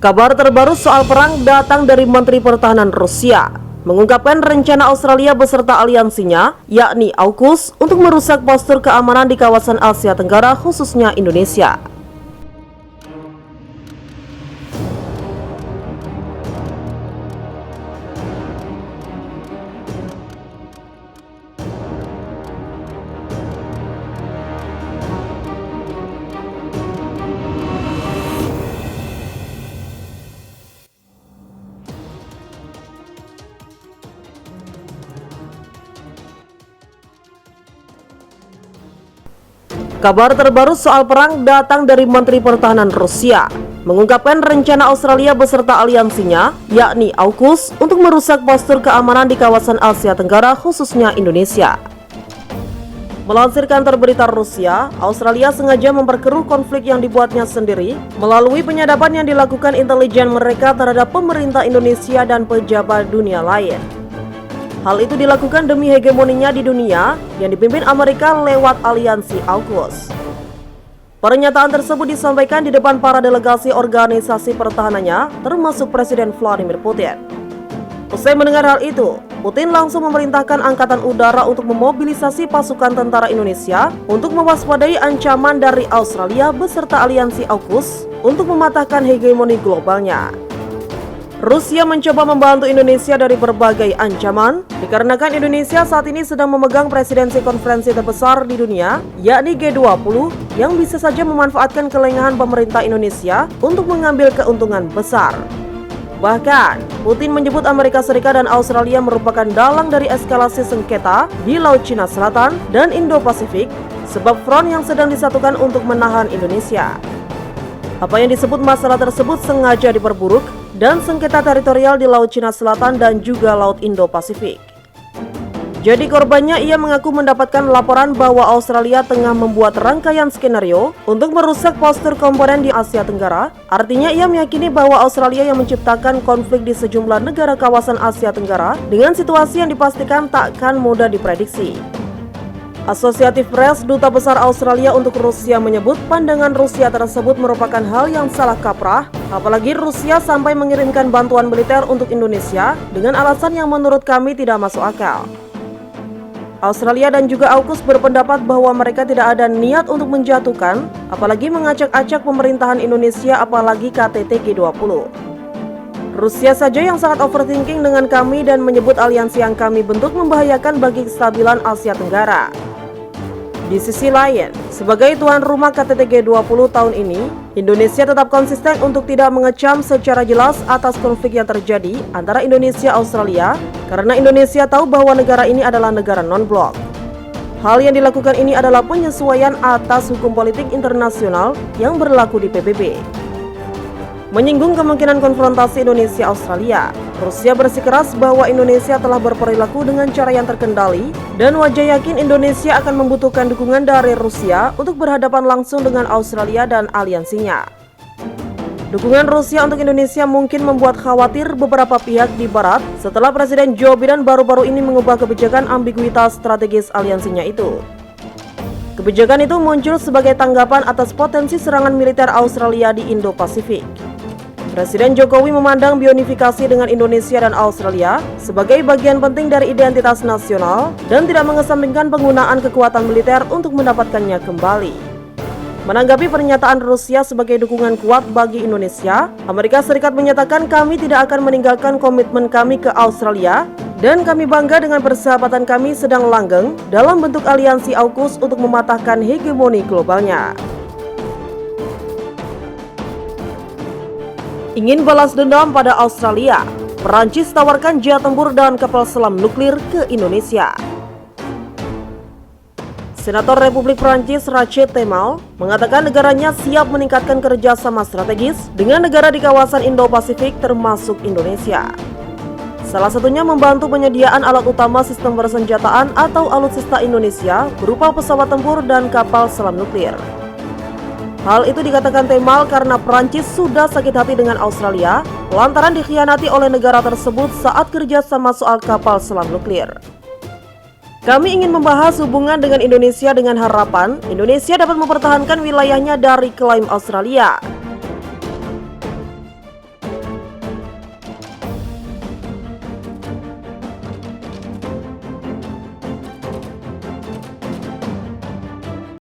Kabar terbaru soal perang datang dari Menteri Pertahanan Rusia, mengungkapkan rencana Australia beserta aliansinya, yakni AUKUS, untuk merusak postur keamanan di kawasan Asia Tenggara, khususnya Indonesia. Kabar terbaru soal perang datang dari Menteri Pertahanan Rusia, mengungkapkan rencana Australia beserta aliansinya, yakni AUKUS, untuk merusak postur keamanan di kawasan Asia Tenggara, khususnya Indonesia. Melansir kantor berita Rusia, Australia sengaja memperkeruh konflik yang dibuatnya sendiri melalui penyadapan yang dilakukan intelijen mereka terhadap pemerintah Indonesia dan pejabat dunia lain. Hal itu dilakukan demi hegemoninya di dunia yang dipimpin Amerika lewat aliansi AUKUS. Pernyataan tersebut disampaikan di depan para delegasi organisasi pertahanannya, termasuk Presiden Vladimir Putin. Usai mendengar hal itu, Putin langsung memerintahkan Angkatan Udara untuk memobilisasi pasukan tentara Indonesia untuk mewaspadai ancaman dari Australia beserta aliansi AUKUS untuk mematahkan hegemoni globalnya. Rusia mencoba membantu Indonesia dari berbagai ancaman, dikarenakan Indonesia saat ini sedang memegang presidensi konferensi terbesar di dunia, yakni G20, yang bisa saja memanfaatkan kelengahan pemerintah Indonesia untuk mengambil keuntungan besar. Bahkan, Putin menyebut Amerika Serikat dan Australia merupakan dalang dari eskalasi sengketa di Laut Cina Selatan dan Indo-Pasifik, sebab front yang sedang disatukan untuk menahan Indonesia. Apa yang disebut masalah tersebut sengaja diperburuk dan sengketa teritorial di Laut Cina Selatan dan juga Laut Indo-Pasifik. Jadi korbannya ia mengaku mendapatkan laporan bahwa Australia tengah membuat rangkaian skenario untuk merusak postur komponen di Asia Tenggara. Artinya ia meyakini bahwa Australia yang menciptakan konflik di sejumlah negara kawasan Asia Tenggara dengan situasi yang dipastikan takkan mudah diprediksi. Asosiatif Press, Duta Besar Australia untuk Rusia, menyebut pandangan Rusia tersebut merupakan hal yang salah kaprah, apalagi Rusia sampai mengirimkan bantuan militer untuk Indonesia dengan alasan yang menurut kami tidak masuk akal. Australia dan juga AUKUS berpendapat bahwa mereka tidak ada niat untuk menjatuhkan, apalagi mengacak-acak pemerintahan Indonesia, apalagi KTT G20. Rusia saja yang sangat overthinking dengan kami dan menyebut aliansi yang kami bentuk membahayakan bagi kestabilan Asia Tenggara. Di sisi lain, sebagai tuan rumah KTT G20 tahun ini, Indonesia tetap konsisten untuk tidak mengecam secara jelas atas konflik yang terjadi antara Indonesia dan Australia, karena Indonesia tahu bahwa negara ini adalah negara non-blok. Hal yang dilakukan ini adalah penyesuaian atas hukum politik internasional yang berlaku di PBB. Menyinggung kemungkinan konfrontasi Indonesia-Australia, Rusia bersikeras bahwa Indonesia telah berperilaku dengan cara yang terkendali dan wajah yakin Indonesia akan membutuhkan dukungan dari Rusia untuk berhadapan langsung dengan Australia dan aliansinya. Dukungan Rusia untuk Indonesia mungkin membuat khawatir beberapa pihak di Barat setelah Presiden Joe Biden baru-baru ini mengubah kebijakan ambiguitas strategis aliansinya itu. Kebijakan itu muncul sebagai tanggapan atas potensi serangan militer Australia di Indo-Pasifik. Presiden Jokowi memandang bionifikasi dengan Indonesia dan Australia sebagai bagian penting dari identitas nasional dan tidak mengesampingkan penggunaan kekuatan militer untuk mendapatkannya kembali. Menanggapi pernyataan Rusia sebagai dukungan kuat bagi Indonesia, Amerika Serikat menyatakan kami tidak akan meninggalkan komitmen kami ke Australia dan kami bangga dengan persahabatan kami sedang langgeng dalam bentuk aliansi AUKUS untuk mematahkan hegemoni globalnya. Ingin balas dendam pada Australia, Perancis tawarkan jet tempur dan kapal selam nuklir ke Indonesia. Senator Republik Perancis Rachid Temal mengatakan negaranya siap meningkatkan kerjasama strategis dengan negara di kawasan Indo-Pasifik termasuk Indonesia. Salah satunya membantu penyediaan alat utama sistem persenjataan atau alutsista Indonesia berupa pesawat tempur dan kapal selam nuklir. Hal itu dikatakan Temal karena Prancis sudah sakit hati dengan Australia lantaran dikhianati oleh negara tersebut saat kerjasama soal kapal selam nuklir. Kami ingin membahas hubungan dengan Indonesia dengan harapan Indonesia dapat mempertahankan wilayahnya dari klaim Australia.